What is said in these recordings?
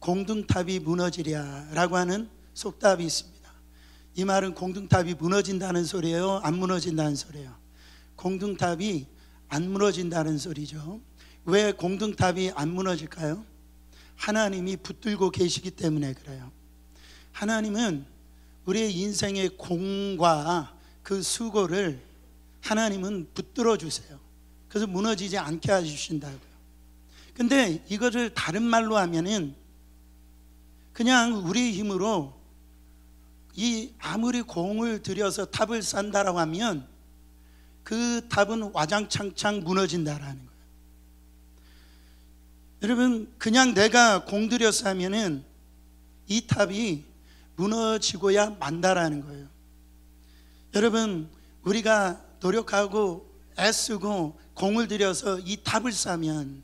공등탑이 무너지랴 라고 하는 속담이 있습니다. 이 말은 공등탑이 무너진다는 소리예요, 안 무너진다는 소리예요? 공등탑이 안 무너진다는 소리죠. 왜 공등탑이 안 무너질까요? 하나님이 붙들고 계시기 때문에 그래요. 하나님은 우리의 인생의 공과 그 수고를 하나님은 붙들어 주세요. 그래서 무너지지 않게 해주신다고요. 근데 이것을 다른 말로 하면은 그냥 우리 힘으로 아무리 공을 들여서 탑을 쌓는다라고 하면 그 탑은 와장창창 무너진다라는 거예요. 여러분, 그냥 내가 공 들여서 하면은 이 탑이 무너지고야 만다라는 거예요. 여러분, 우리가 노력하고 애쓰고 공을 들여서 이 탑을 쌓으면,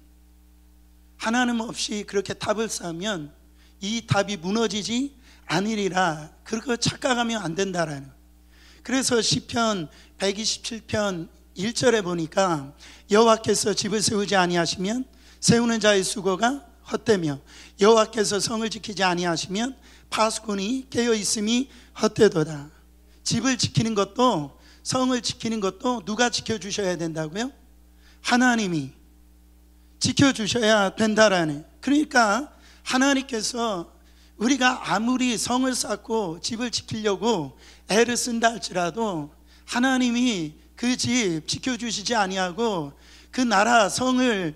하나님 없이 그렇게 탑을 쌓으면 이 탑이 무너지지 않으리라, 그렇게 착각하면 안 된다라는 거예요. 그래서 시편 127편 1절에 보니까 여호와께서 집을 세우지 아니하시면 세우는 자의 수고가 헛되며 여호와께서 성을 지키지 아니하시면 파수꾼이 깨어있음이 헛되도다. 집을 지키는 것도, 성을 지키는 것도 누가 지켜주셔야 된다고요? 하나님이 지켜주셔야 된다라네. 그러니까 하나님께서 우리가 아무리 성을 쌓고 집을 지키려고 애를 쓴다 할지라도 하나님이 그 집 지켜주시지 아니하고 그 나라 성을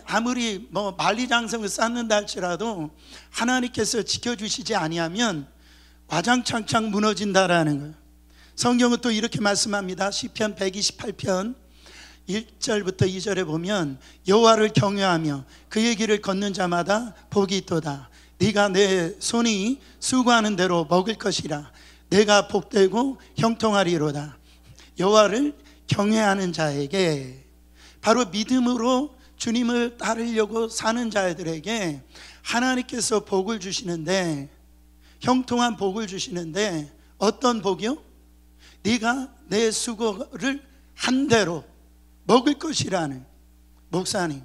아무리 만리장성을 쌓는다 할지라도 하나님께서 지켜주시지 아니하면 와장창창 무너진다라는 거예요. 성경은 또 이렇게 말씀합니다. 시편 128편 1절부터 2절에 보면 여호와를 경외하며 그의 길을 걷는 자마다 복이 있도다. 네가 내 손이 수고하는 대로 먹을 것이라. 내가 복되고 형통하리로다. 여호와를 경외하는 자에게, 바로 믿음으로 주님을 따르려고 사는 자들에게 하나님께서 복을 주시는데, 형통한 복을 주시는데, 어떤 복이요? 네가 내 수고를 한 대로 먹을 것이라는. 목사님,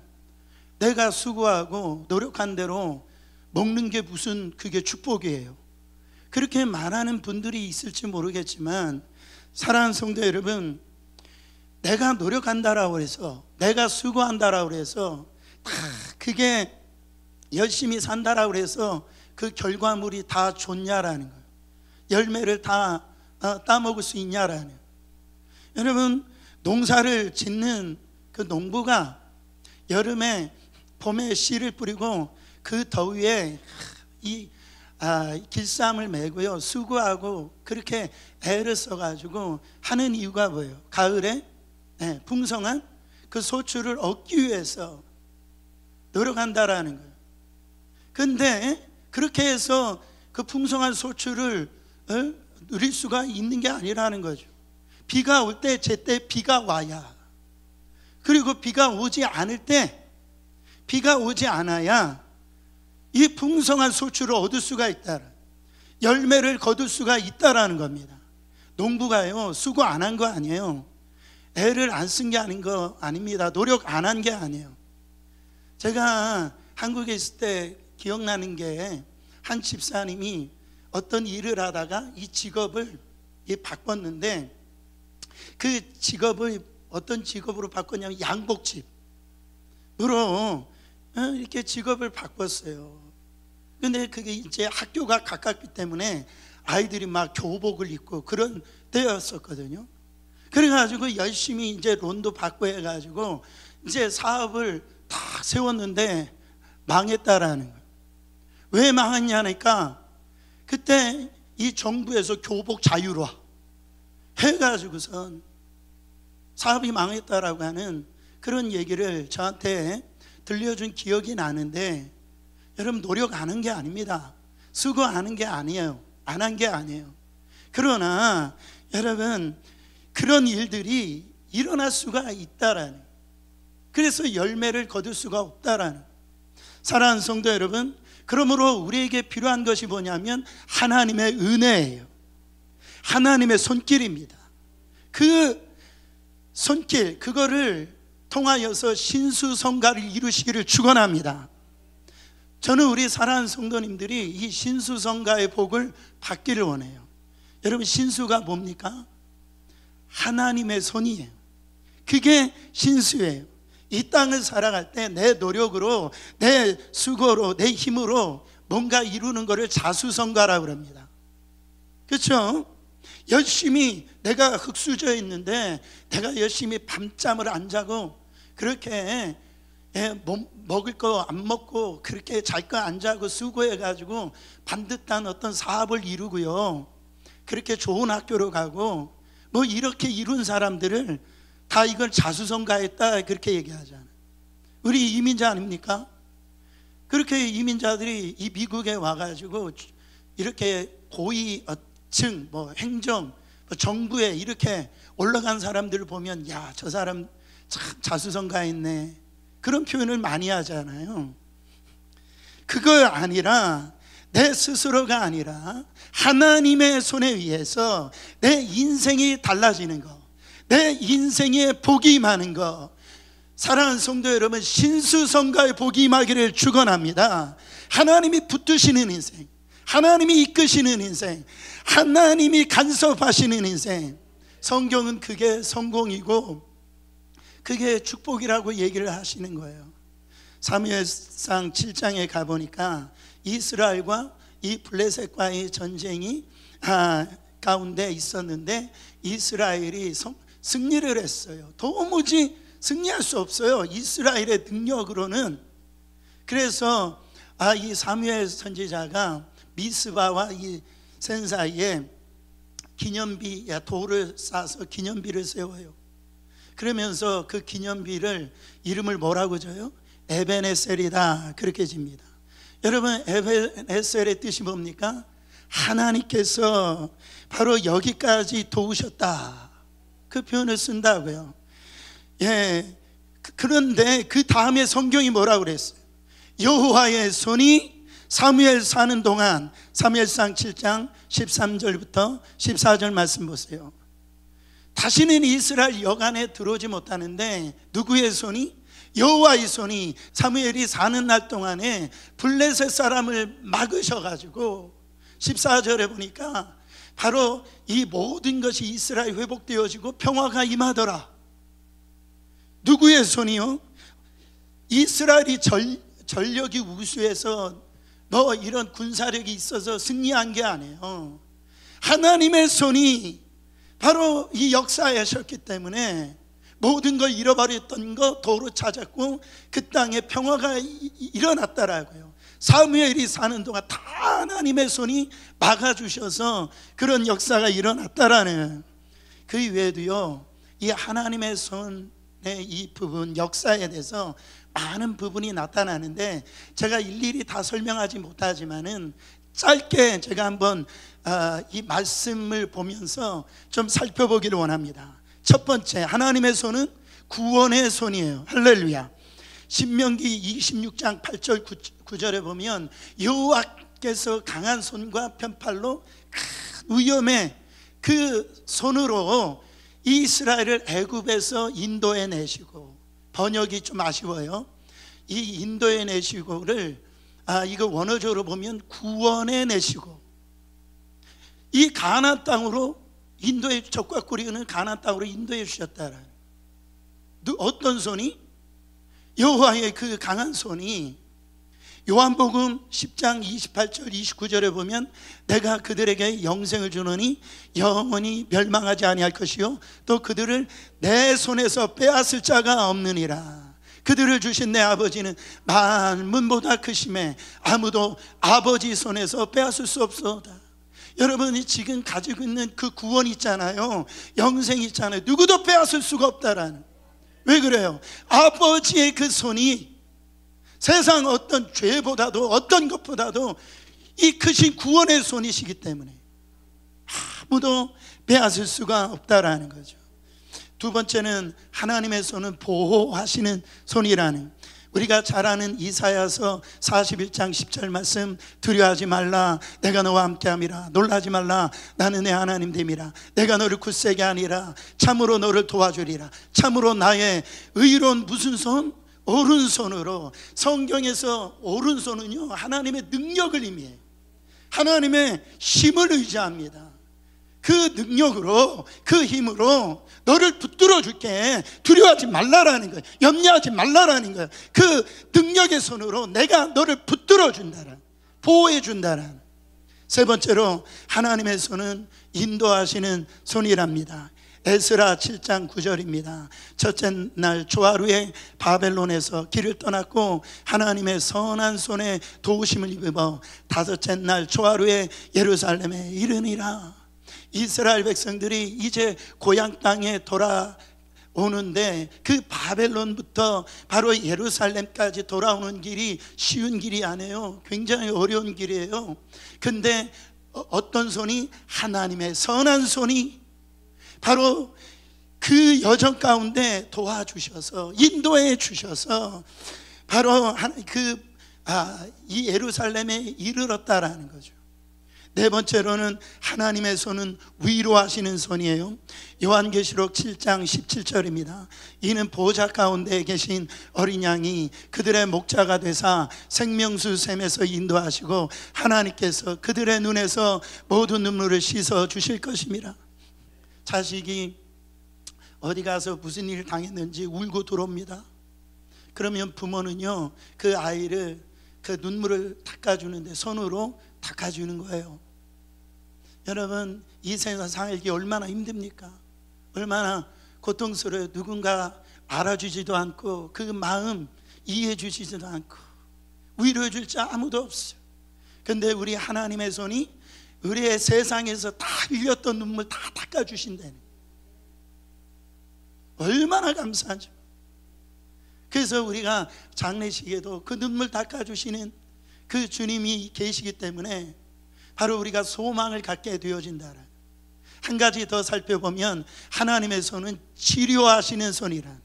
내가 수고하고 노력한 대로 먹는 게 무슨 그게 축복이에요? 그렇게 말하는 분들이 있을지 모르겠지만, 사랑하는 성도 여러분, 내가 노력한다라고 해서, 내가 수고한다라고 해서 그게 열심히 산다라고 해서 그 결과물이 다 좋냐라는 거예요. 열매를 다 따먹을 수 있냐라는 거예요. 여러분, 농사를 짓는 그 농부가 여름에 봄에 씨를 뿌리고 그 더위에 이 길쌈을 메고요, 수고하고 그렇게 애를 써가지고 하는 이유가 뭐예요? 가을에 풍성한 그 소출을 얻기 위해서 노력한다라는 거예요. 근데 그렇게 해서 그 풍성한 소출을 누릴 수가 있는 게 아니라는 거죠. 비가 올 때 제때 비가 와야, 그리고 비가 오지 않을 때, 비가 오지 않아야 이 풍성한 소출을 얻을 수가 있다, 열매를 거둘 수가 있다라는 겁니다. 농부가요, 수고 안 한 거 아니에요. 애를 안 쓴 게 아닌 거 아닙니다. 노력 안 한 게 아니에요. 제가 한국에 있을 때 기억나는 게, 한 집사님이 어떤 일을 하다가 이 직업을 바꿨는데, 그 직업을 어떤 직업으로 바꿨냐면 양복집으로 이렇게 직업을 바꿨어요. 근데 그게 이제 학교가 가깝기 때문에 아이들이 막 교복을 입고 그런 때였었거든요. 그래가지고 열심히 이제 론도 받고 해가지고 이제 사업을 다 세웠는데 망했다라는 거예요. 왜 망했냐니까, 그때 이 정부에서 교복 자유화 해가지고선 사업이 망했다라고 하는 그런 얘기를 저한테 들려준 기억이 나는데, 여러분, 노력 안 한 게 아닙니다. 수고 안 한 게 아니에요. 안 한 게 아니에요. 그러나 여러분, 그런 일들이 일어날 수가 있다라는, 그래서 열매를 거둘 수가 없다라는. 사랑하는 성도 여러분, 그러므로 우리에게 필요한 것이 뭐냐면 하나님의 은혜예요. 하나님의 손길입니다. 그 손길, 그거를 통하여서 신수성가를 이루시기를 축원합니다. 저는 우리 사랑하는 성도님들이 이 신수성가의 복을 받기를 원해요. 여러분, 신수가 뭡니까? 하나님의 손이에요. 그게 신수예요. 이 땅을 살아갈 때 내 노력으로, 내 수고로, 내 힘으로 뭔가 이루는 것을 자수성가라고 합니다. 그렇죠? 열심히 내가 흙수저에 있는데 내가 열심히 밤잠을 안 자고 그렇게 먹을 거 안 먹고 그렇게 잘 거 안 자고 수고해가지고 반듯한 어떤 사업을 이루고요, 그렇게 좋은 학교로 가고 뭐 이렇게 이룬 사람들을 다 이걸 자수성가했다 그렇게 얘기하잖아요. 우리 이민자 아닙니까? 그렇게 이민자들이 이 미국에 와가지고 이렇게 고위층, 뭐 행정, 뭐 정부에 이렇게 올라간 사람들을 보면 야, 저 사람 참 자수성가했네, 그런 표현을 많이 하잖아요. 그거 아니라, 내 스스로가 아니라 하나님의 손에 의해서 내 인생이 달라지는 거, 내 인생에 복이 임하는 거, 사랑하는 성도 여러분, 신수성가의 복이 임하기를 축원합니다. 하나님이 붙드시는 인생, 하나님이 이끄시는 인생, 하나님이 간섭하시는 인생, 성경은 그게 성공이고 그게 축복이라고 얘기를 하시는 거예요. 사무엘상 7장에 가보니까 이스라엘과 이 블레셋과의 전쟁이 가운데 있었는데 이스라엘이 승리를 했어요. 도무지 승리할 수 없어요, 이스라엘의 능력으로는. 그래서 이 사무엘 선지자가 미스바와 이 센 사이에 기념비, 돌을 쌓아서 기념비를 세워요. 그러면서 그 기념비를 이름을 뭐라고 줘요? 에벤에셀이다, 그렇게 집니다. 여러분, 에벤에셀의 뜻이 뭡니까? 하나님께서 바로 여기까지 도우셨다, 그 표현을 쓴다고요. 예. 그런데 그 다음에 성경이 뭐라고 그랬어요? 여호와의 손이 사무엘 사는 동안, 사무엘상 7장 13절부터 14절 말씀 보세요. 다시는 이스라엘 여간에 들어오지 못하는데 누구의 손이? 여호와의 손이 사무엘이 사는 날 동안에 블레셋 사람을 막으셔가지고 14절에 보니까 바로 이 모든 것이 이스라엘 회복되어지고 평화가 임하더라. 누구의 손이요? 이스라엘이 전력이 우수해서 뭐 이런 군사력이 있어서 승리한 게 아니에요. 하나님의 손이 바로 이 역사에 하셨기 때문에 모든 걸 잃어버렸던 거 도로 찾았고 그 땅에 평화가 일어났다라고요. 사무엘이 사는 동안 다 하나님의 손이 막아주셔서 그런 역사가 일어났다라는. 그 이외에도요, 이 하나님의 손의 이 부분, 역사에 대해서 많은 부분이 나타나는데 제가 일일이 다 설명하지 못하지만은 짧게 제가 한번 이 말씀을 보면서 좀 살펴보기를 원합니다. 첫 번째, 하나님의 손은 구원의 손이에요. 할렐루야. 신명기 26장 8절 9절에 보면 여호와께서 강한 손과 편팔로 큰 위엄의 그 손으로 이스라엘을 애굽에서 인도해 내시고, 번역이 좀 아쉬워요. 이 인도해 내시고를 이거 원어적으로 보면 구원해 내시고, 이 가나안 땅으로 인도해, 적과 꿀이는 가나안 땅으로 인도해 주셨다라는. 어떤 손이? 여호와의 그 강한 손이. 요한복음 10장 28절 29절에 보면 내가 그들에게 영생을 주노니 영원히 멸망하지 아니할 것이요 또 그들을 내 손에서 빼앗을 자가 없느니라. 그들을 주신 내 아버지는 만문보다 크심에 아무도 아버지 손에서 빼앗을 수 없소이다. 여러분이 지금 가지고 있는 그 구원 있잖아요, 영생 있잖아요, 누구도 빼앗을 수가 없다라는. 왜 그래요? 아버지의 그 손이 세상 어떤 죄보다도 어떤 것보다도 이 크신 구원의 손이시기 때문에 아무도 빼앗을 수가 없다라는 거죠. 두 번째는 하나님의 손은 보호하시는 손이라는. 우리가 잘 아는 이사야서 41장 10절 말씀, 두려워하지 말라 내가 너와 함께함이라, 놀라지 말라 나는 내 하나님 됨이라, 내가 너를 굳세게 하니라, 참으로 너를 도와주리라. 참으로 나의 의로운 무슨 손? 오른손으로, 성경에서 오른손은요 하나님의 능력을 의미해요. 하나님의 힘을 의지합니다. 그 능력으로, 그 힘으로 너를 붙들어 줄게. 두려워하지 말라라는 거예요. 염려하지 말라라는 거예요. 그 능력의 손으로 내가 너를 붙들어 준다라는, 보호해 준다라는. 세 번째로 하나님의 손은 인도하시는 손이랍니다. 에스라 7장 9절입니다. 첫째 날 초하루에 바벨론에서 길을 떠났고 하나님의 선한 손에 도우심을 입어 다섯째 날 초하루에 예루살렘에 이르니라. 이스라엘 백성들이 이제 고향 땅에 돌아오는데 그 바벨론부터 바로 예루살렘까지 돌아오는 길이 쉬운 길이 아니에요. 굉장히 어려운 길이에요. 근데 어떤 손이, 하나님의 선한 손이 바로 그 여정 가운데 도와주셔서, 인도해 주셔서 바로 이 예루살렘에 이르렀다라는 거죠. 네 번째로는 하나님의 손은 위로하시는 손이에요. 요한계시록 7장 17절입니다. 이는 보좌 가운데 계신 어린 양이 그들의 목자가 되사 생명수 샘에서 인도하시고 하나님께서 그들의 눈에서 모든 눈물을 씻어 주실 것입니다. 자식이 어디 가서 무슨 일 당했는지 울고 들어옵니다. 그러면 부모는요 그 아이를 그 눈물을 닦아주는데 손으로 닦아주는 거예요. 여러분, 이 세상 살기 얼마나 힘듭니까? 얼마나 고통스러워요. 누군가 알아주지도 않고 그 마음 이해해 주시지도 않고 위로해 줄 자 아무도 없어요. 근데 우리 하나님의 손이 우리의 세상에서 다 흘렸던 눈물 다 닦아주신다는, 얼마나 감사하죠. 그래서 우리가 장례식에도 그 눈물 닦아주시는 그 주님이 계시기 때문에 바로 우리가 소망을 갖게 되어진다. 한 가지 더 살펴보면 하나님의 손은 치료하시는 손이란.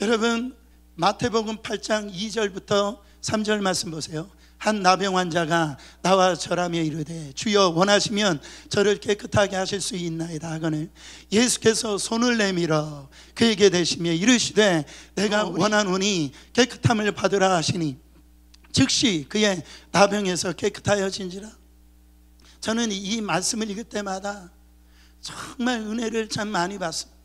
여러분, 마태복음 8장 2절부터 3절 말씀 보세요. 한 나병 환자가 나와 절하며 이르되 주여 원하시면 저를 깨끗하게 하실 수 있나이다 하거늘 예수께서 손을 내밀어 그에게 대시며 이르시되 내가 원하노니 깨끗함을 받으라 하시니 즉시 그의 나병에서 깨끗하여진지라. 저는 이 말씀을 읽을 때마다 정말 은혜를 참 많이 받습니다.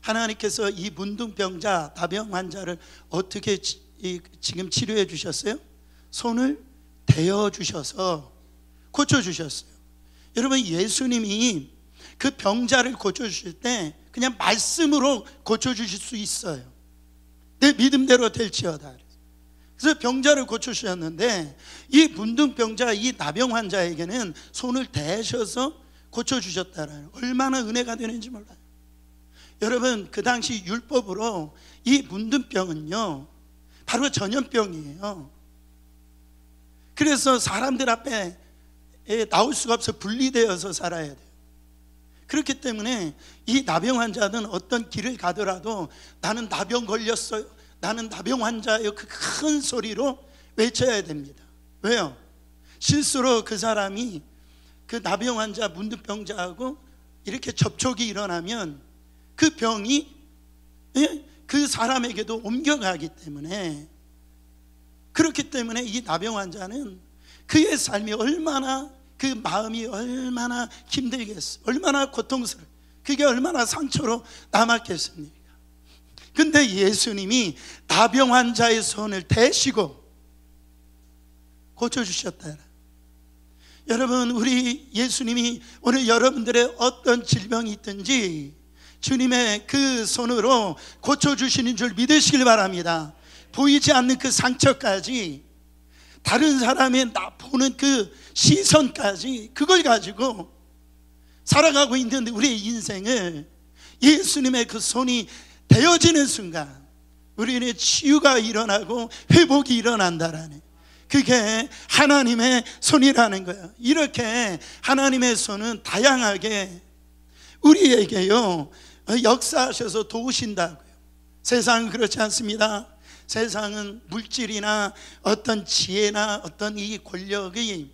하나님께서 이 문둥병자, 나병 환자를 어떻게 지금 치료해 주셨어요? 손을 대어 주셔서 고쳐 주셨어요. 여러분, 예수님이 그 병자를 고쳐 주실 때 그냥 말씀으로 고쳐 주실 수 있어요. 내 믿음대로 될지어다. 그래서 병자를 고쳐 주셨는데 이 문둥병자, 이 나병 환자에게는 손을 대셔서 고쳐 주셨다라는, 얼마나 은혜가 되는지 몰라요. 여러분, 그 당시 율법으로 이 문둥병은요 바로 전염병이에요. 그래서 사람들 앞에 나올 수가 없어 분리되어서 살아야 돼요. 그렇기 때문에 이 나병 환자는 어떤 길을 가더라도 나는 나병 걸렸어요, 나는 나병 환자예요, 그 큰 소리로 외쳐야 됩니다. 왜요? 실수로 그 사람이 그 나병 환자, 문둥병자하고 이렇게 접촉이 일어나면 그 병이 그 사람에게도 옮겨가기 때문에, 그렇기 때문에 이 나병 환자는 그의 삶이 얼마나, 그 마음이 얼마나 힘들겠어요. 얼마나 고통스러워요. 그게 얼마나 상처로 남았겠습니까? 근데 예수님이 나병 환자의 손을 대시고 고쳐주셨다. 여러분, 우리 예수님이 오늘 여러분들의 어떤 질병이 있든지 주님의 그 손으로 고쳐주시는 줄 믿으시길 바랍니다. 보이지 않는 그 상처까지, 다른 사람의 나 보는 그 시선까지, 그걸 가지고 살아가고 있는 우리의 인생을 예수님의 그 손이 대어지는 순간 우리는 치유가 일어나고 회복이 일어난다라는, 그게 하나님의 손이라는 거예요. 이렇게 하나님의 손은 다양하게 우리에게요 역사하셔서 도우신다고요. 세상은 그렇지 않습니다. 세상은 물질이나 어떤 지혜나 어떤 이 권력이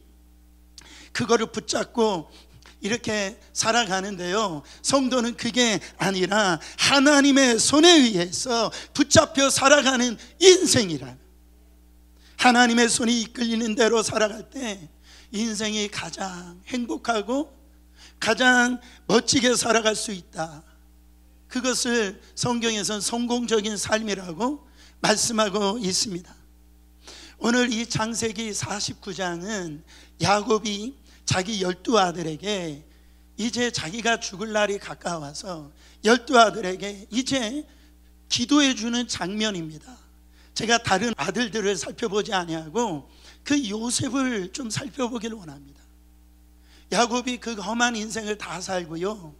그거를 붙잡고 이렇게 살아가는데요, 성도는 그게 아니라 하나님의 손에 의해서 붙잡혀 살아가는 인생이라. 하나님의 손이 이끌리는 대로 살아갈 때 인생이 가장 행복하고 가장 멋지게 살아갈 수 있다. 그것을 성경에서는 성공적인 삶이라고 말씀하고 있습니다. 오늘 이 창세기 49장은 야곱이 자기 12아들에게 이제 자기가 죽을 날이 가까워서 12아들에게 이제 기도해 주는 장면입니다. 제가 다른 아들들을 살펴보지 아니하고 그 요셉을 좀 살펴보기를 원합니다. 야곱이 그 험한 인생을 다 살고요,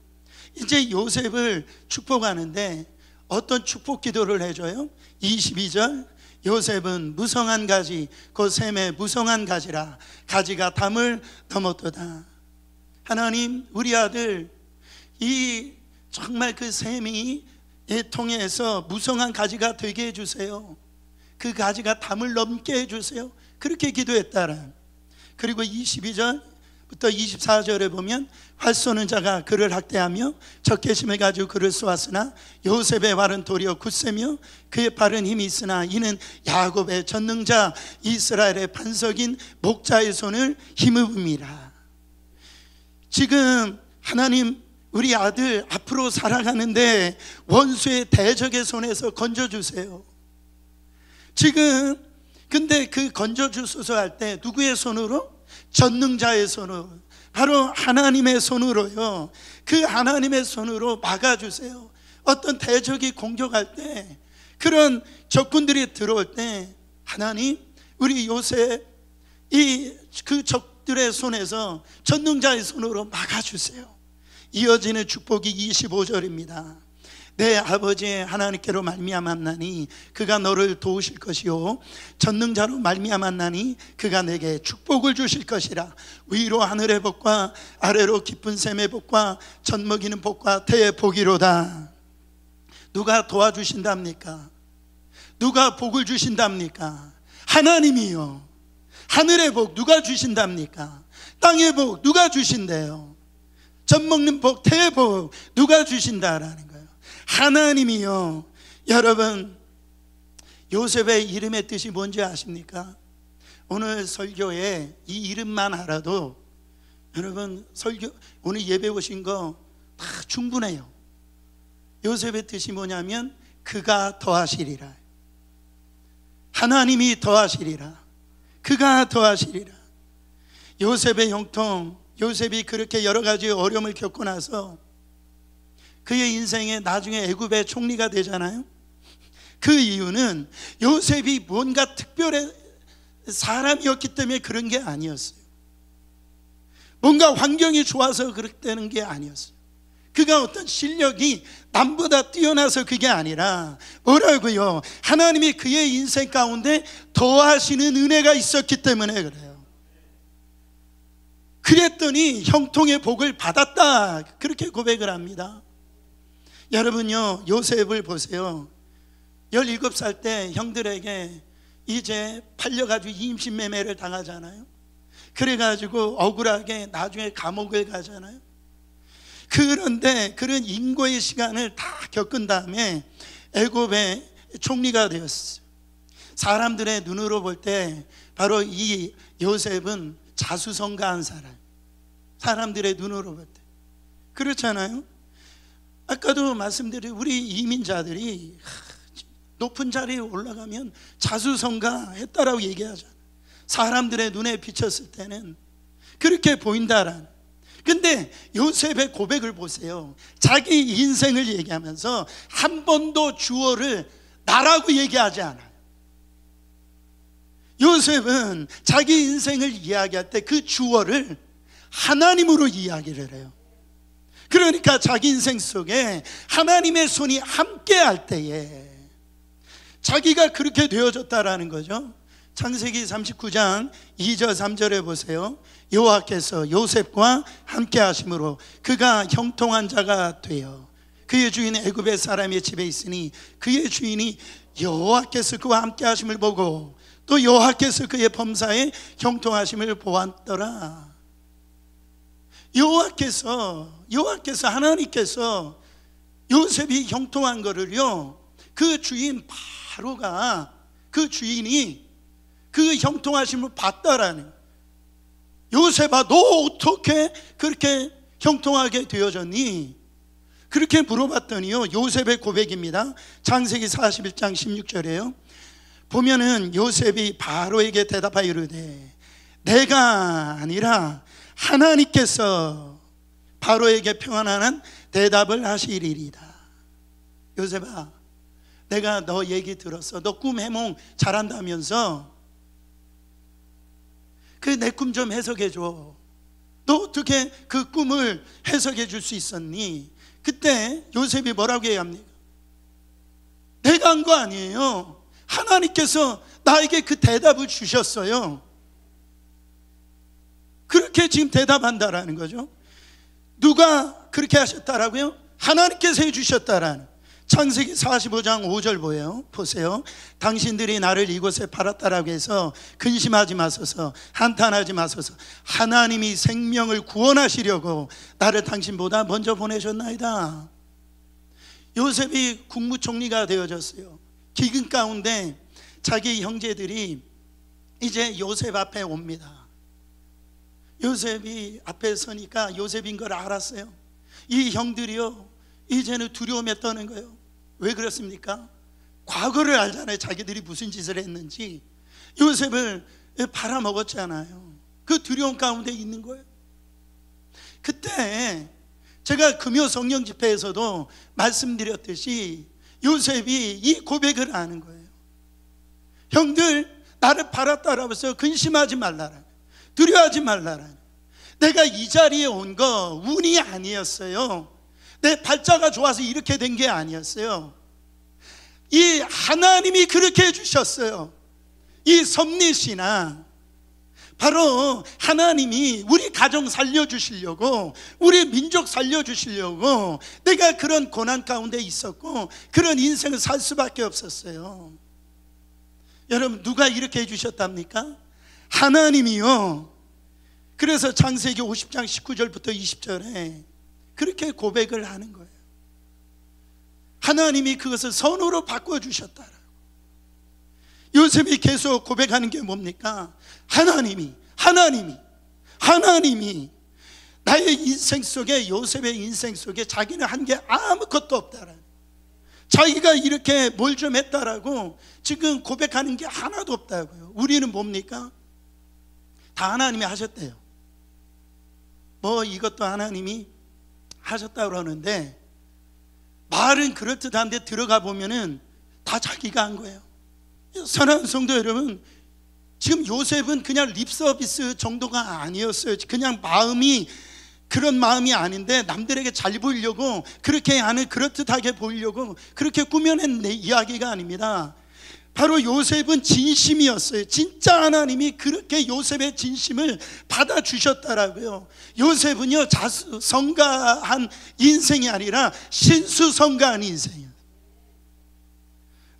이제 요셉을 축복하는데 어떤 축복 기도를 해줘요? 22절, 요셉은 무성한 가지 곧 샘의 무성한 가지라 가지가 담을 넘었도다. 하나님, 우리 아들 이 정말 그 샘이 통해서 무성한 가지가 되게 해주세요. 그 가지가 담을 넘게 해주세요. 그렇게 기도했다라. 그리고 22절부터 24절에 보면 활 쏘는 자가 그를 학대하며 적개심을 가지고 그를 쏘았으나 요셉의 발은 도리어 굳세며 그의 발은 힘이 있으나 이는 야곱의 전능자 이스라엘의 반석인 목자의 손을 힘입음이라. 지금 하나님, 우리 아들 앞으로 살아가는데 원수의 대적의 손에서 건져주세요. 지금 근데 그 건져주소서 할 때 누구의 손으로? 전능자의 손으로, 바로 하나님의 손으로요. 그 하나님의 손으로 막아주세요. 어떤 대적이 공격할 때, 그런 적군들이 들어올 때 하나님, 우리 요셉 그 적들의 손에서 전능자의 손으로 막아주세요. 이어지는 축복이 25절입니다. 내 아버지 하나님께로 말미암았나니 그가 너를 도우실 것이요 전능자로 말미암았나니 그가 내게 축복을 주실 것이라. 위로 하늘의 복과 아래로 깊은 샘의 복과 젖먹이는 복과 태의 복이로다. 누가 도와주신답니까? 누가 복을 주신답니까? 하나님이요. 하늘의 복 누가 주신답니까? 땅의 복 누가 주신대요? 젖먹는 복, 태의 복 누가 주신다라는 거예요. 하나님이요. 여러분, 요셉의 이름의 뜻이 뭔지 아십니까? 오늘 설교에 이 이름만 알아도 여러분 설교 오늘 예배 오신 거 다 충분해요. 요셉의 뜻이 뭐냐면 그가 더하시리라. 하나님이 더하시리라. 그가 더하시리라. 요셉의 형통, 요셉이 그렇게 여러 가지 어려움을 겪고 나서 그의 인생에 나중에 애굽의 총리가 되잖아요. 그 이유는 요셉이 뭔가 특별한 사람이었기 때문에 그런 게 아니었어요. 뭔가 환경이 좋아서 그랬다는 게 아니었어요. 그가 어떤 실력이 남보다 뛰어나서 그게 아니라 뭐라고요? 하나님이 그의 인생 가운데 더하시는 은혜가 있었기 때문에 그래요. 그랬더니 형통의 복을 받았다, 그렇게 고백을 합니다. 여러분요, 요셉을 보세요. 17살 때 형들에게 이제 팔려가지고 임신매매를 당하잖아요. 그래가지고 억울하게 나중에 감옥을 가잖아요. 그런데 그런 인고의 시간을 다 겪은 다음에 애굽의 총리가 되었어요. 사람들의 눈으로 볼 때 바로 이 요셉은 자수성가한 사람, 사람들의 눈으로 볼 때 그렇잖아요. 아까도 말씀드린 우리 이민자들이 높은 자리에 올라가면 자수성가했다라고 얘기하잖아요. 사람들의 눈에 비쳤을 때는 그렇게 보인다라는. 근데 요셉의 고백을 보세요. 자기 인생을 얘기하면서 한 번도 주어를 나라고 얘기하지 않아요. 요셉은 자기 인생을 이야기할 때 그 주어를 하나님으로 이야기를 해요. 그러니까 자기 인생 속에 하나님의 손이 함께 할 때에 자기가 그렇게 되어졌다라는 거죠. 창세기 39장 2절 3절에 보세요. 여호와께서 요셉과 함께 하심으로 그가 형통한 자가 되어 그의 주인 애굽의 사람의 집에 있으니 그의 주인이 여호와께서 그와 함께 하심을 보고 또 여호와께서 그의 범사에 형통하심을 보았더라. 여호와께서 하나님께서 요셉이 형통한 거를요, 그 주인 바로가, 그 주인이 그 형통하심을 봤다라는 거예요. 요셉아, 너 어떻게 그렇게 형통하게 되어졌니? 그렇게 물어봤더니요, 요셉의 고백입니다. 창세기 41장 16절에요 보면은 요셉이 바로에게 대답하여 이르되 내가 아니라 하나님께서 바로에게 평안한 대답을 하시리이다. 요셉아, 내가 너 얘기 들었어. 너 꿈 해몽 잘한다면서 그 내 꿈 좀 해석해 줘. 너 어떻게 그 꿈을 해석해 줄 수 있었니? 그때 요셉이 뭐라고 얘기합니까? 내가 한 거 아니에요. 하나님께서 나에게 그 대답을 주셨어요. 그렇게 지금 대답한다라는 거죠. 누가 그렇게 하셨다라고요? 하나님께서 해주셨다라는. 창세기 45장 5절 보세요. 당신들이 나를 이곳에 팔았다라고 해서 근심하지 마소서, 한탄하지 마소서. 하나님이 생명을 구원하시려고 나를 당신보다 먼저 보내셨나이다. 요셉이 국무총리가 되어졌어요. 기근 가운데 자기 형제들이 이제 요셉 앞에 옵니다. 요셉이 앞에 서니까 요셉인 걸 알았어요. 이 형들이요, 이제는 두려움에 떠는 거예요. 왜 그렇습니까? 과거를 알잖아요. 자기들이 무슨 짓을 했는지. 요셉을 팔아먹었잖아요. 그 두려움 가운데 있는 거예요. 그때 제가 금요 성령 집회에서도 말씀드렸듯이 요셉이 이 고백을 하는 거예요. 형들, 나를 팔았다라고 해서 근심하지 말라라, 두려워하지 말라라. 내가 이 자리에 온 거 운이 아니었어요. 내 발자가 좋아서 이렇게 된 게 아니었어요. 이 하나님이 그렇게 해주셨어요. 이 섭리시나 바로 하나님이 우리 가정 살려주시려고, 우리 민족 살려주시려고 내가 그런 고난 가운데 있었고 그런 인생을 살 수밖에 없었어요. 여러분, 누가 이렇게 해주셨답니까? 하나님이요. 그래서 창세기 50장 19절부터 20절에 그렇게 고백을 하는 거예요. 하나님이 그것을 선으로 바꿔주셨다라고. 요셉이 계속 고백하는 게 뭡니까? 하나님이 나의 인생 속에, 요셉의 인생 속에 자기는 한 게 아무것도 없다라는, 자기가 이렇게 뭘 좀 했다라고 지금 고백하는 게 하나도 없다고요. 우리는 뭡니까? 다 하나님이 하셨대요. 뭐 이것도 하나님이 하셨다고 그러는데 말은 그럴듯한데 들어가 보면은 다 자기가 한 거예요. 사랑하는 성도 여러분, 지금 요셉은 그냥 립서비스 정도가 아니었어요. 그냥 마음이 그런 마음이 아닌데 남들에게 잘 보이려고 그렇게 하는, 그럴듯하게 보이려고 그렇게 꾸며낸 이야기가 아닙니다. 바로 요셉은 진심이었어요. 진짜 하나님이 그렇게 요셉의 진심을 받아주셨다라고요. 요셉은요, 자수성가한 인생이 아니라 신수성가한 인생이에요.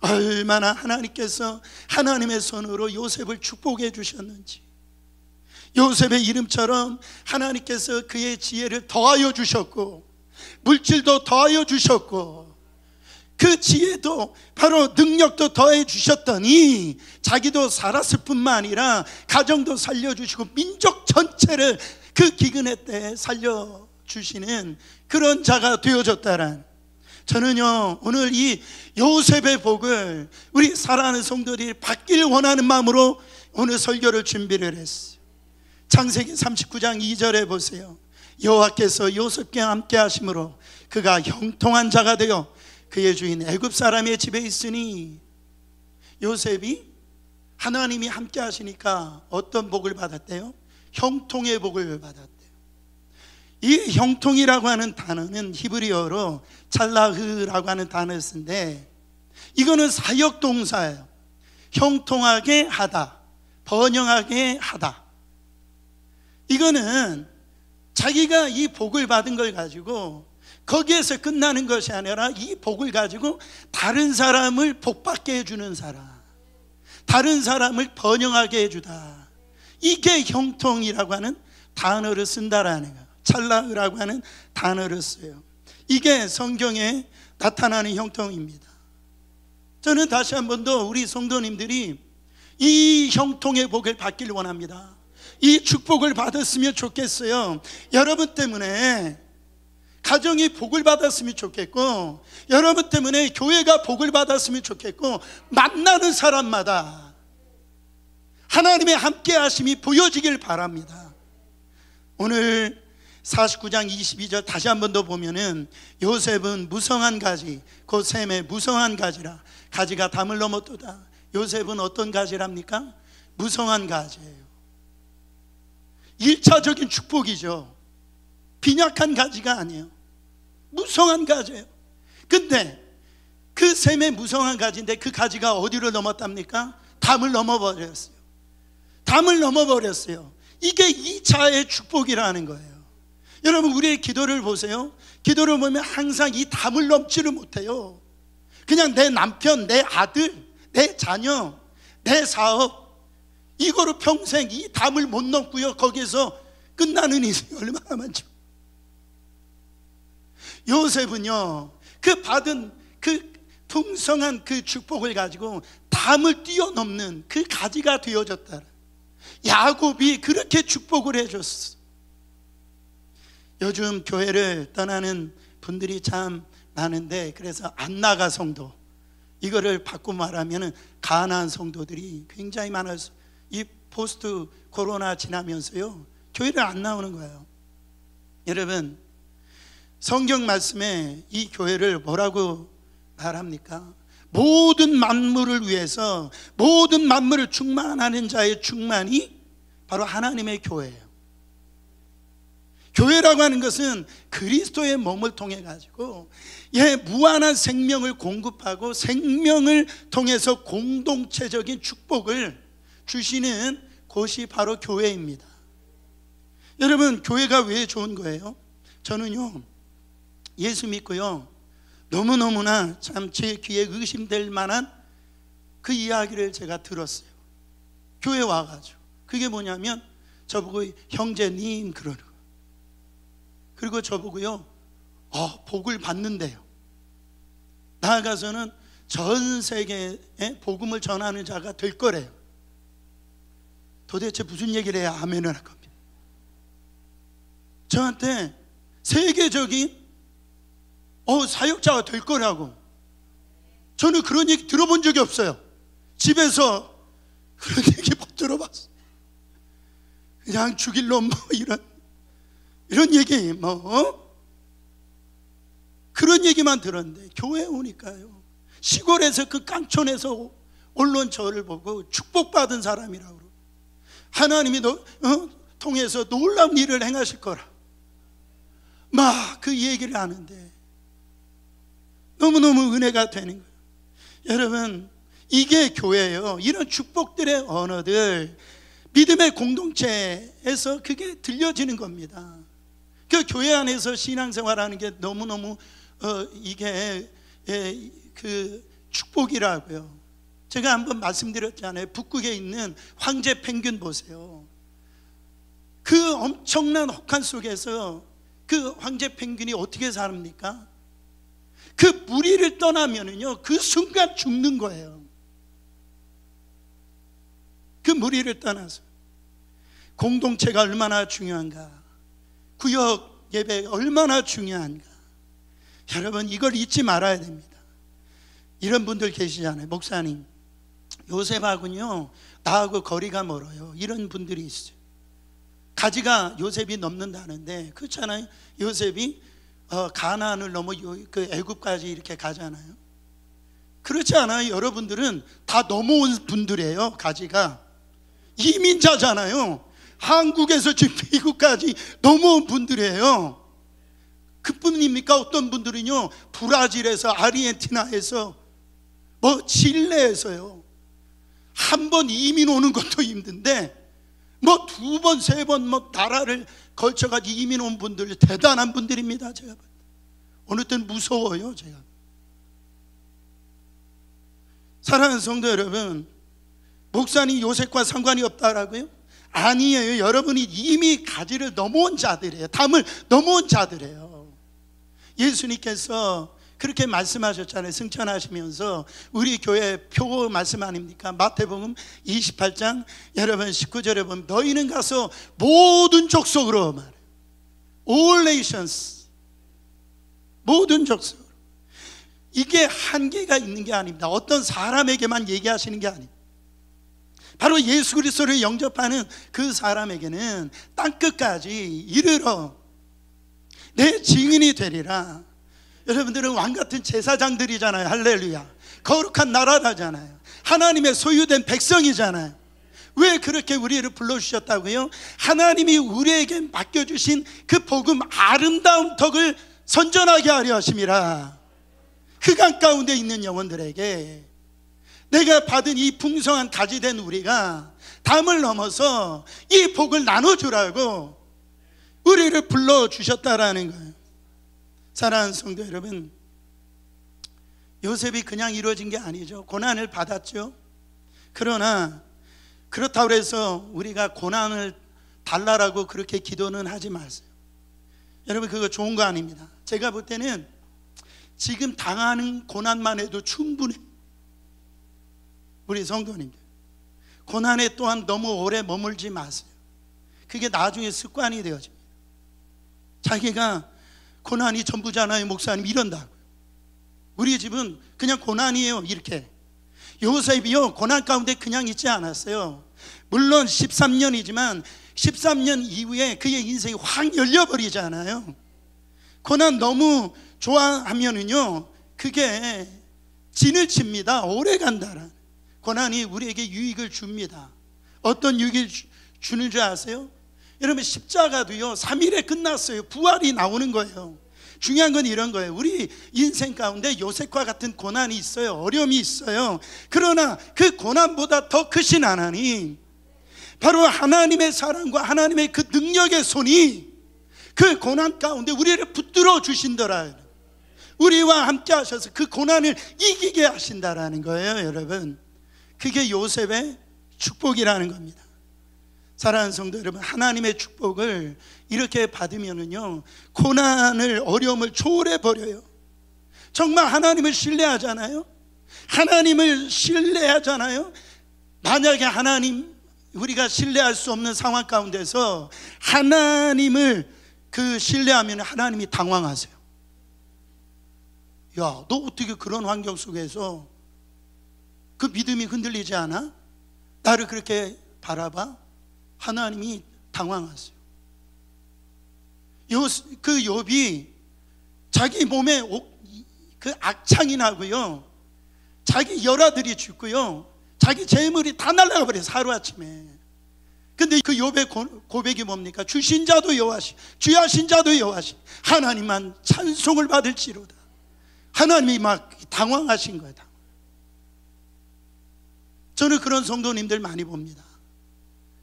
얼마나 하나님께서 하나님의 손으로 요셉을 축복해 주셨는지. 요셉의 이름처럼 하나님께서 그의 지혜를 더하여 주셨고 물질도 더하여 주셨고 그 지혜도 바로 능력도 더해 주셨더니 자기도 살았을 뿐만 아니라 가정도 살려주시고 민족 전체를 그 기근의 때에 살려주시는 그런 자가 되어졌다란. 저는요, 오늘 이 요셉의 복을 우리 사랑하는 성도들이 받길 원하는 마음으로 오늘 설교를 준비를 했어요. 창세기 39장 2절에 보세요. 여호와께서 요셉과 함께 하심으로 그가 형통한 자가 되어 그의 주인 애굽 사람의 집에 있으니. 요셉이 하나님이 함께 하시니까 어떤 복을 받았대요? 형통의 복을 받았대요. 이 형통이라고 하는 단어는 히브리어로 찰라흐라고 하는 단어를 쓰는데 이거는 사역 동사예요. 형통하게 하다, 번영하게 하다. 이거는 자기가 이 복을 받은 걸 가지고 거기에서 끝나는 것이 아니라 이 복을 가지고 다른 사람을 복받게 해주는 사람, 다른 사람을 번영하게 해주다. 이게 형통이라고 하는 단어를 쓴다라는 거예요. 찰나라고 하는 단어를 써요. 이게 성경에 나타나는 형통입니다. 저는 다시 한 번 더 우리 성도님들이 이 형통의 복을 받기를 원합니다. 이 축복을 받았으면 좋겠어요. 여러분 때문에 가정이 복을 받았으면 좋겠고, 여러분 때문에 교회가 복을 받았으면 좋겠고, 만나는 사람마다 하나님의 함께 하심이 보여지길 바랍니다. 오늘 49장 22절 다시 한 번 더 보면은, 요셉은 무성한 가지 곧 셈의 무성한 가지라 가지가 담을 넘었도다. 요셉은 어떤 가지랍니까? 무성한 가지예요. 1차적인 축복이죠. 빈약한 가지가 아니에요. 무성한 가지예요. 근데 그 셈의 무성한 가지인데 그 가지가 어디로 넘었답니까? 담을 넘어버렸어요. 담을 넘어버렸어요. 이게 2차의 축복이라는 거예요. 여러분, 우리의 기도를 보세요. 기도를 보면 항상 이 담을 넘지를 못해요. 그냥 내 남편, 내 아들, 내 자녀, 내 사업, 이거로 평생 이 담을 못 넘고요. 거기에서 끝나는 인생이 얼마나 많죠. 요셉은요, 그 받은 그 풍성한 그 축복을 가지고 담을 뛰어넘는 그 가지가 되어졌다. 야곱이 그렇게 축복을 해줬어. 요즘 교회를 떠나는 분들이 참 많은데, 그래서 안 나가 성도, 이거를 바꾸고 말하면 가난한 성도들이 굉장히 많아요. 이 포스트 코로나 지나면서요, 교회를 안 나오는 거예요. 여러분, 성경 말씀에 이 교회를 뭐라고 말합니까? 모든 만물을 위해서, 모든 만물을 충만하는 자의 충만이 바로 하나님의 교회예요. 교회라고 하는 것은 그리스도의 몸을 통해 가지고 무한한 생명을 공급하고 생명을 통해서 공동체적인 축복을 주시는 곳이 바로 교회입니다. 여러분, 교회가 왜 좋은 거예요? 저는요, 예수 믿고요, 너무너무나 참 제 귀에 의심될 만한 그 이야기를 제가 들었어요. 교회 와가지고. 그게 뭐냐면 저보고 형제님 그러는 거예요. 그리고 저보고요, 복을 받는데요, 나아가서는 전 세계에 복음을 전하는 자가 될 거래요. 도대체 무슨 얘기를 해야 아멘을 할 겁니다. 저한테 세계적인 사역자가 될 거라고. 저는 그런 얘기 들어본 적이 없어요. 집에서 그런 얘기 못 들어봤어요. 그냥 죽일 놈 이런 얘기 그런 얘기만 들었는데, 교회에 오니까요, 시골에서 그 깡촌에서 언론 저를 보고 축복받은 사람이라고 그러고, 하나님이 통해서 놀라운 일을 행하실 거라 막 그 얘기를 하는데 너무너무 은혜가 되는 거예요. 여러분, 이게 교회예요. 이런 축복들의 언어들, 믿음의 공동체에서 그게 들려지는 겁니다. 그 교회 안에서 신앙생활하는 게 너무너무 이게 그 축복이라고요. 제가 한번 말씀드렸잖아요. 북극에 있는 황제 펭귄 보세요. 그 엄청난 혹한 속에서 그 황제 펭귄이 어떻게 삽니까? 그 무리를 떠나면은요, 그 순간 죽는 거예요. 그 무리를 떠나서. 공동체가 얼마나 중요한가, 구역 예배가 얼마나 중요한가, 여러분 이걸 잊지 말아야 됩니다. 이런 분들 계시잖아요. 목사님, 요셉하고는요 나하고 거리가 멀어요. 이런 분들이 있어요. 가지가 요셉이 넘는다는데, 그렇잖아요. 요셉이 가나안을 넘어 그 애굽까지 이렇게 가잖아요. 그렇지 않아요. 여러분들은 다 넘어온 분들이에요. 가지가 이민자잖아요. 한국에서 지금 미국까지 넘어온 분들이에요. 그뿐입니까? 어떤 분들은요, 브라질에서, 아르헨티나에서, 칠레에서요, 한 번 이민 오는 것도 힘든데 두 번, 세 번 나라를 걸쳐가지고 이민 온 분들 대단한 분들입니다. 제가 어느 때는 무서워요. 제가. 사랑하는 성도 여러분, 목사님 요셉과 상관이 없다라고요? 아니에요. 여러분이 이미 가지를 넘어온 자들이에요. 담을 넘어온 자들이에요. 예수님께서 그렇게 말씀하셨잖아요. 승천하시면서 우리 교회 표 말씀 아닙니까? 마태복음 28장 여러분 19절에 보면 너희는 가서 모든 족속으로 말해요. All nations, 모든 족속으로. 이게 한계가 있는 게 아닙니다. 어떤 사람에게만 얘기하시는 게 아닙니다. 바로 예수 그리스도를 영접하는 그 사람에게는 땅끝까지 이르러 내 증인이 되리라. 여러분들은 왕같은 제사장들이잖아요. 할렐루야. 거룩한 나라다잖아요. 하나님의 소유된 백성이잖아요. 왜 그렇게 우리를 불러주셨다고요? 하나님이 우리에게 맡겨주신 그 복음 아름다운 덕을 선전하게 하려 하심이라. 흑암 가운데 있는 영혼들에게 내가 받은 이 풍성한 가지 된 우리가 담을 넘어서 이 복을 나눠주라고 우리를 불러주셨다라는 거예요. 사랑하는 성도 여러분, 요셉이 그냥 이루어진 게 아니죠. 고난을 받았죠. 그러나 그렇다고 해서 우리가 고난을 달라라고 그렇게 기도는 하지 마세요. 여러분, 그거 좋은 거 아닙니다. 제가 볼 때는 지금 당하는 고난만 해도 충분해. 우리 성도님들, 고난에 또한 너무 오래 머물지 마세요. 그게 나중에 습관이 되어집니다. 자기가 고난이 전부잖아요, 목사님, 이런다고요. 우리 집은 그냥 고난이에요. 이렇게 요셉이요, 고난 가운데 그냥 있지 않았어요. 물론 13년이지만 13년 이후에 그의 인생이 확 열려버리잖아요. 고난 너무 좋아하면은요, 그게 진을 칩니다. 오래 간다라. 고난이 우리에게 유익을 줍니다. 어떤 유익을 주는 줄 아세요? 여러분, 십자가도요 3일에 끝났어요. 부활이 나오는 거예요. 중요한 건 이런 거예요. 우리 인생 가운데 요셉과 같은 고난이 있어요. 어려움이 있어요. 그러나 그 고난보다 더 크신 하나님, 바로 하나님의 사랑과 하나님의 그 능력의 손이 그 고난 가운데 우리를 붙들어 주신더라. 우리와 함께 하셔서 그 고난을 이기게 하신다라는 거예요. 여러분, 그게 요셉의 축복이라는 겁니다. 사랑하는 성도 여러분, 하나님의 축복을 이렇게 받으면은요, 고난을, 어려움을 초월해 버려요. 정말 하나님을 신뢰하잖아요. 하나님을 신뢰하잖아요. 만약에 하나님, 우리가 신뢰할 수 없는 상황 가운데서 하나님을 신뢰하면 하나님이 당황하세요. 야, 너 어떻게 그런 환경 속에서 그 믿음이 흔들리지 않아? 나를 그렇게 바라봐? 하나님이 당황하세요. 그 욥이 자기 몸에 그 악창이 나고요, 자기 열아들이 죽고요, 자기 재물이 다 날아가 버려요, 하루아침에. 근데 그 욥의 고백이 뭡니까? 주신 자도 여호와시, 주하신 자도 여호와시, 하나님만 찬송을 받을지로다. 하나님이 막 당황하신 거예요. 저는 그런 성도님들 많이 봅니다.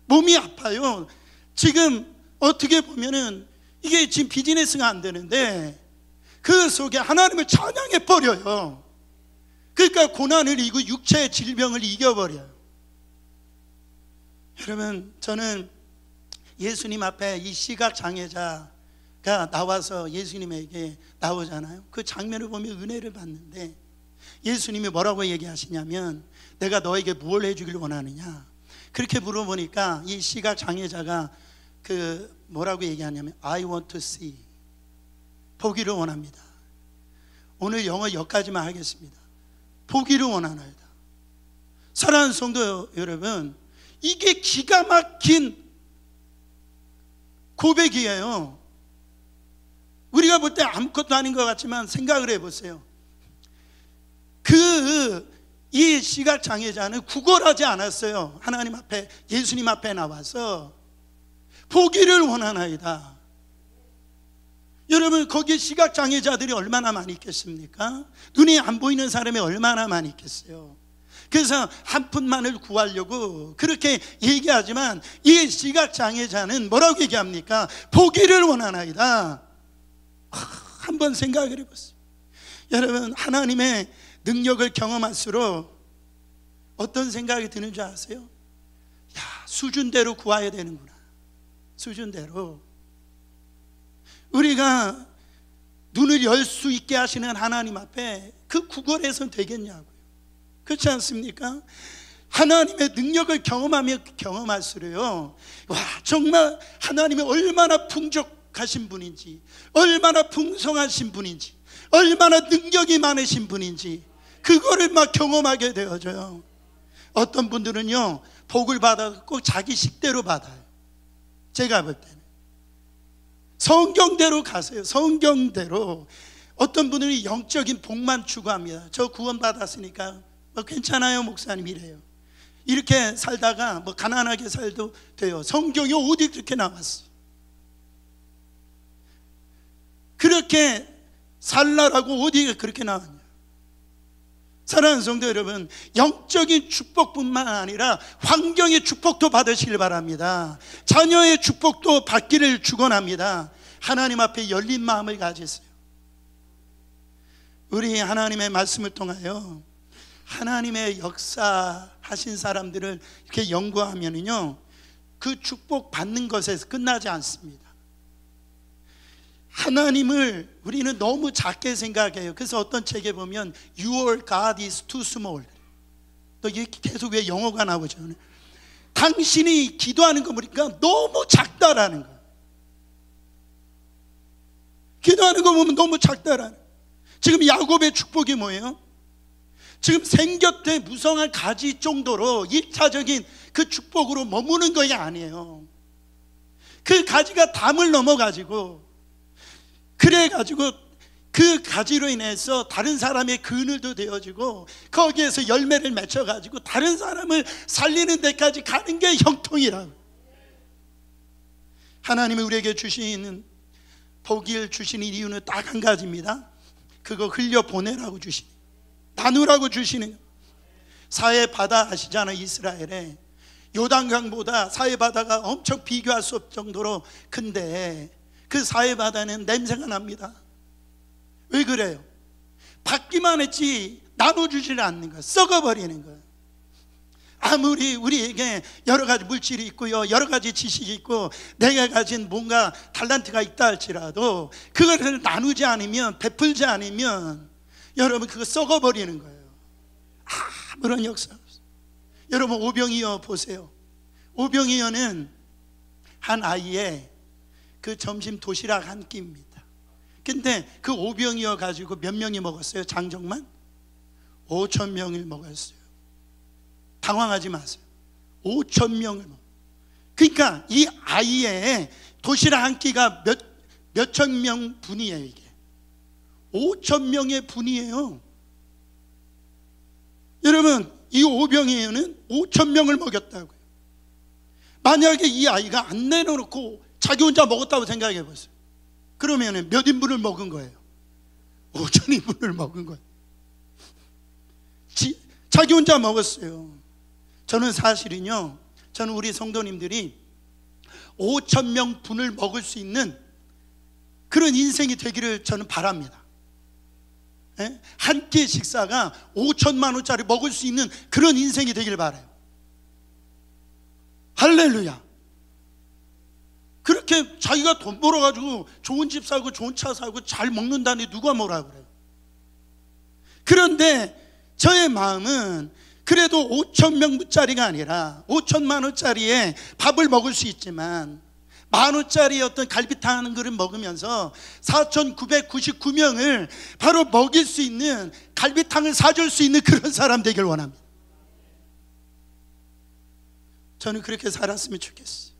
몸이 아파요. 지금 어떻게 보면은 이게 지금 비즈니스가 안 되는데 그 속에 하나님을 찬양해 버려요. 그러니까 고난을 이기고 육체의 질병을 이겨버려요. 여러분, 저는 예수님 앞에 이 시각장애자가 나와서 예수님에게 나오잖아요. 그 장면을 보면 은혜를 받는데 예수님이 뭐라고 얘기하시냐면, 내가 너에게 무엇을 해주길 원하느냐, 그렇게 물어보니까 이 시각장애자가 뭐라고 얘기하냐면 I want to see, 보기를 원합니다. 오늘 영어 여기까지만 하겠습니다. 보기를 원하나이다. 사랑하는 성도 여러분, 이게 기가 막힌 고백이에요. 우리가 볼 때 아무것도 아닌 것 같지만 생각을 해보세요. 이 시각장애자는 구걸하지 않았어요. 하나님 앞에, 예수님 앞에 나와서 보기를 원하나이다. 여러분, 거기에 시각장애자들이 얼마나 많이 있겠습니까? 눈이 안 보이는 사람이 얼마나 많이 있겠어요. 그래서 한 푼만을 구하려고 그렇게 얘기하지만 이 시각장애자는 뭐라고 얘기합니까? 보기를 원하나이다. 한번 생각을 해보세요. 여러분, 하나님의 능력을 경험할수록 어떤 생각이 드는 줄 아세요? 야, 수준대로 구해야 되는구나. 수준대로. 우리가 눈을 열 수 있게 하시는 하나님 앞에 그 구걸해서는 되겠냐고요. 그렇지 않습니까? 하나님의 능력을 경험하며 경험할수록요, 와, 정말 하나님이 얼마나 풍족하신 분인지, 얼마나 풍성하신 분인지, 얼마나 능력이 많으신 분인지 그거를 막 경험하게 되어져요. 어떤 분들은요, 복을 받아서 꼭 자기 식대로 받아요. 제가 볼 때는 성경대로 가세요. 성경대로. 어떤 분들이 영적인 복만 추구합니다. 저 구원 받았으니까 뭐 괜찮아요 목사님 이래요. 이렇게 살다가 뭐 가난하게 살도 돼요. 성경이 어디 그렇게 나왔어? 그렇게 살라라고 어디가 그렇게 나왔냐? 사랑하는 성도 여러분, 영적인 축복뿐만 아니라 환경의 축복도 받으시길 바랍니다. 자녀의 축복도 받기를 축원합니다. 하나님 앞에 열린 마음을 가지세요. 우리 하나님의 말씀을 통하여 하나님의 역사하신 사람들을 이렇게 연구하면요, 그 축복 받는 것에서 끝나지 않습니다. 하나님을 우리는 너무 작게 생각해요. 그래서 어떤 책에 보면 Your God is too small. 또 이게 계속 왜 영어가 나오죠? 당신이 기도하는 거 보니까 너무 작다라는 거예요. 기도하는 거 보면 너무 작다라는 거예요. 지금 야곱의 축복이 뭐예요? 지금 생겼대 무성한 가지 정도로 1차적인 그 축복으로 머무는 것이 아니에요. 그 가지가 담을 넘어가지고, 그래가지고 그 가지로 인해서 다른 사람의 그늘도 되어지고, 거기에서 열매를 맺혀가지고 다른 사람을 살리는 데까지 가는 게 형통이라고. 하나님이 우리에게 주시는 복을 주시는 이유는 딱 한 가지입니다. 그거 흘려보내라고 주시는, 나누라고 주시는. 사해바다 아시잖아요. 이스라엘에 요단강보다 사해바다가 엄청 비교할 수 없을 정도로 큰데, 그 사해바다는 냄새가 납니다. 왜 그래요? 받기만 했지 나눠주지를 않는 거예요. 썩어버리는 거예요. 아무리 우리에게 여러 가지 물질이 있고요, 여러 가지 지식이 있고 내가 가진 뭔가 탤런트가 있다 할지라도 그것을 나누지 않으면, 베풀지 않으면 여러분 그거 썩어버리는 거예요. 아무런 역사 없어요. 여러분 오병이어 보세요. 오병이어는 한 아이의 그 점심 도시락 한 끼입니다. 근데 그 오병이어 가지고 몇 명이 먹었어요? 장정만? 5,000명을 먹었어요. 당황하지 마세요. 5,000명을 먹었어요. 그러니까 이 아이의 도시락 한 끼가 몇천 명 분이에요. 이게 5,000명의 분이에요. 여러분, 이 오병이어는 5,000명을 먹였다고요. 만약에 이 아이가 안 내려놓고 자기 혼자 먹었다고 생각해 보세요. 그러면 몇 인분을 먹은 거예요? 5,000인분을 먹은 거예요. 자기 혼자 먹었어요. 저는 사실은요, 저는 우리 성도님들이 5,000명 분을 먹을 수 있는 그런 인생이 되기를 저는 바랍니다. 한 끼 식사가 5천만 원짜리 먹을 수 있는 그런 인생이 되길 바라요. 할렐루야. 그렇게 자기가 돈 벌어가지고 좋은 집 사고 좋은 차 사고 잘 먹는다니 누가 뭐라 그래요? 그런데 저의 마음은 그래도 5,000명짜리가 아니라 5천만 원짜리에 밥을 먹을 수 있지만 10,000원짜리 어떤 갈비탕 하는 그릇 먹으면서 4,999명을 바로 먹일 수 있는, 갈비탕을 사줄 수 있는 그런 사람 되길 원합니다. 저는 그렇게 살았으면 좋겠어요.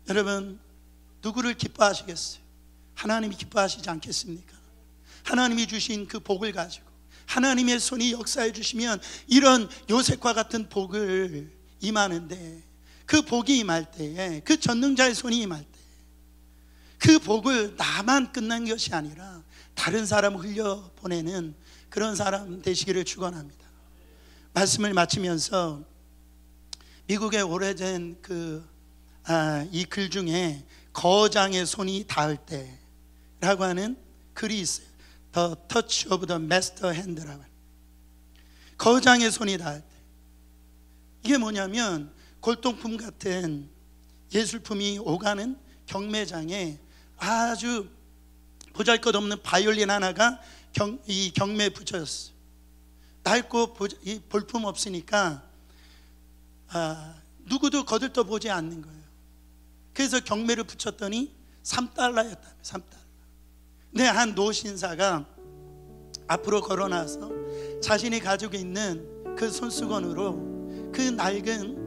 여러분, 누구를 기뻐하시겠어요? 하나님이 기뻐하시지 않겠습니까? 하나님이 주신 그 복을 가지고 하나님의 손이 역사해 주시면 이런 요셉과 같은 복을 임하는데, 그 복이 임할 때에, 그 전능자의 손이 임할 때 그 복을 나만 끝난 것이 아니라 다른 사람을 흘려보내는 그런 사람 되시기를 축원합니다. 말씀을 마치면서 미국의 오래된 이 글 중에 거장의 손이 닿을 때라고 하는 글이 있어요. The touch of the master hand라고. 거장의 손이 닿을 때. 이게 뭐냐면 골동품 같은 예술품이 오가는 경매장에 아주 보잘것없는 바이올린 하나가 이 경매에 붙여졌어요. 낡고 이 볼품 없으니까 누구도 거들떠보지 않는 거예요. 그래서 경매를 붙였더니 3달러였다며. 3달러. 근데 한 노신사가 앞으로 걸어나서 자신이 가지고 있는 그 손수건으로 그 낡은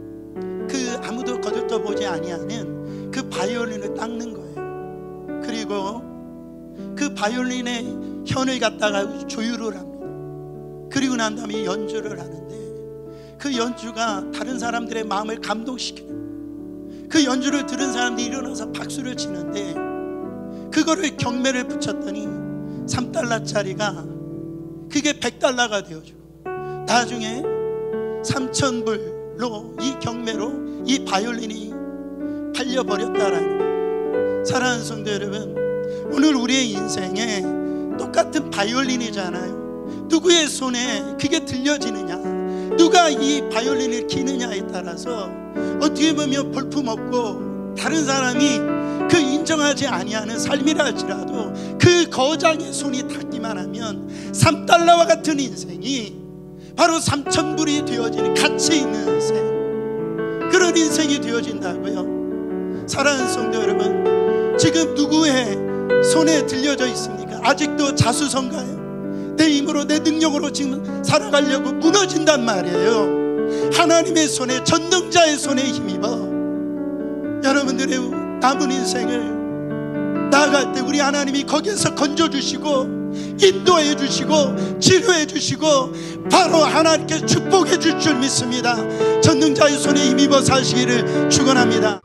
그 아무도 거들떠보지 아니하는 그 바이올린을 닦는 거예요. 그리고 그 바이올린의 현을 갖다가 조율을 합니다. 그리고 난 다음에 연주를 하는데 그 연주가 다른 사람들의 마음을 감동시키는, 그 연주를 들은 사람들이 일어나서 박수를 치는데 그거를 경매를 붙였더니 3달러짜리가 그게 100달러가 되어주고 나중에 3,000불로 이 경매로 이 바이올린이 팔려버렸다라는 거예요. 사랑하는 성도 여러분, 오늘 우리의 인생에 똑같은 바이올린이잖아요. 누구의 손에 그게 들려지느냐, 누가 이 바이올린을 키느냐에 따라서 어떻게 보면 볼품없고 다른 사람이 그 인정하지 아니하는 삶이라 할지라도 그 거장의 손이 닿기만 하면 3달러와 같은 인생이 바로 3,000불이 되어지는 가치 있는 인생, 그런 인생이 되어진다고요. 사랑하는 성도 여러분, 지금 누구의 손에 들려져 있습니까? 아직도 자수성가해요. 내 힘으로 내 능력으로 지금 살아가려고 무너진단 말이에요. 하나님의 손에, 전능자의 손에 힘입어 여러분들의 남은 인생을 나아갈 때 우리 하나님이 거기에서 건져주시고 인도해 주시고 치료해 주시고 바로 하나님께 축복해 줄 줄 믿습니다. 전능자의 손에 힘입어 사시기를 축원합니다.